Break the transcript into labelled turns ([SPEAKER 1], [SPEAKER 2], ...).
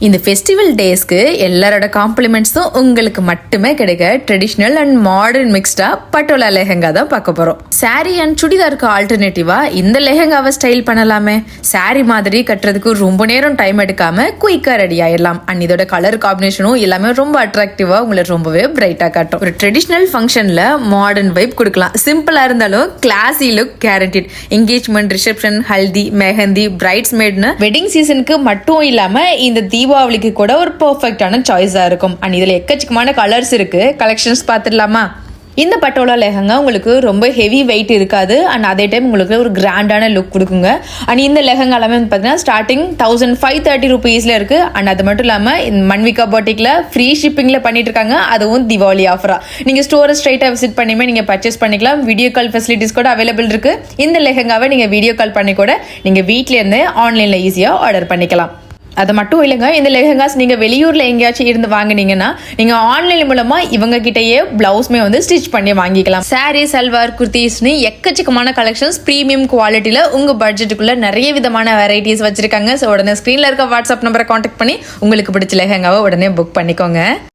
[SPEAKER 1] இந்த ஃபெஸ்டிவல் டேஸ்க்கு எல்லாரோட காம்ப்ளிமெண்ட்ஸும் உங்களுக்கு மட்டுமே கிடைக்க ட்ரெடிஷ்னல் அண்ட் மாடர்ன் மிக்ஸ்டா பட்டோலா லெஹங்கா தான் பார்க்க போறோம். சாரி அண்ட் சுடிதாருக்கு ஆல்டர்னேட்டிவா இந்த லெஹங்காவை ஸ்டைல் பண்ணலாமே. சாரி மாதிரி கட்டுறதுக்கு ரொம்ப நேரம் டைம் எடுக்காம குயிக்கா ரெடி ஆயிடலாம். அண்ட் இதோட கலர் காம்பினேஷனும் எல்லாமே ரொம்ப அட்ராக்டிவா உங்களை ரொம்பவே பிரைட்டா காட்டும். ஒரு ட்ரெடிஷ்னல் ஃபங்க்ஷன்ல மாடர்ன் வைப் கொடுக்கலாம். சிம்பிளா இருந்தாலும் classy look guaranteed. Engagement, reception, haldi, mehendi, brides மேட்னு வெட்டிங் சீசனுக்கு மட்டும் இல்லாம இந்த தீபாவளிக்கு கூட ஒரு பெர்ஃபெக்ட்டான சாய்ஸா இருக்கும். அண்ட் இதுல எக்கச்சக்கமான கலர்ஸ் இருக்கு. கலெக்ஷன்ஸ் பார்த்துடலாமா? இந்த பட்டோலா லெஹங்கா உங்களுக்கு ரொம்ப ஹெவி வெயிட் இருக்காது அண்ட் அதே டைம் உங்களுக்கு ஒரு கிராண்டான லுக் கொடுக்குங்க. அண்ட் இந்த லெஹங்கா எல்லாமே வந்து பார்த்தீங்கன்னா ஸ்டார்டிங் 1530 rupeesல இருக்கு. அண்ட் அது மட்டும் இல்லாமல் மன்விகா பாட்டிக்ல ஃப்ரீ ஷிப்பிங்ல பண்ணிட்டு இருக்காங்க. அதுவும் தீபாவளி ஆஃபரா. நீங்க ஸ்டோரை ஸ்ட்ரைட்டா விசிட் பண்ணியுமே நீங்க பர்ச்சேஸ் பண்ணிக்கலாம். வீடியோ கால் ஃபெசிலிட்டிஸ் கூட அவைலபிள் இருக்கு. இந்த லெஹங்காவை நீங்க வீடியோ கால் பண்ணி கூட நீங்க வீட்ல இருந்து ஆன்லைன்ல ஈஸியா ஆர்டர் பண்ணிக்கலாம். அது மட்டும் இல்லைங்க, இந்த லெஹங்காஸ் நீங்க வெளியூர்ல எங்கேயாச்சும் இருந்து வாங்கினீங்கன்னா நீங்க ஆன்லைன் மூலமா இவங்க கிட்டயே பிளவுஸ்மே வந்து ஸ்டிச் பண்ணி வாங்கிக்கலாம். சாரி, சல்வார், குர்த்திஸ்னு எக்கச்சக்கமான கலெக்ஷன்ஸ் பிரீமியம் குவாலிட்டியில உங்க பட்ஜெட்டுக்குள்ள நிறைய விதமான வெரைட்டிஸ் வச்சிருக்காங்க. ஸோ உடனே ஸ்கிரீன்ல இருக்க வாட்ஸ்அப் நம்பரை கான்டாக்ட் பண்ணி உங்களுக்கு பிடிச்ச லெஹங்காவை உடனே புக் பண்ணிக்கோங்க.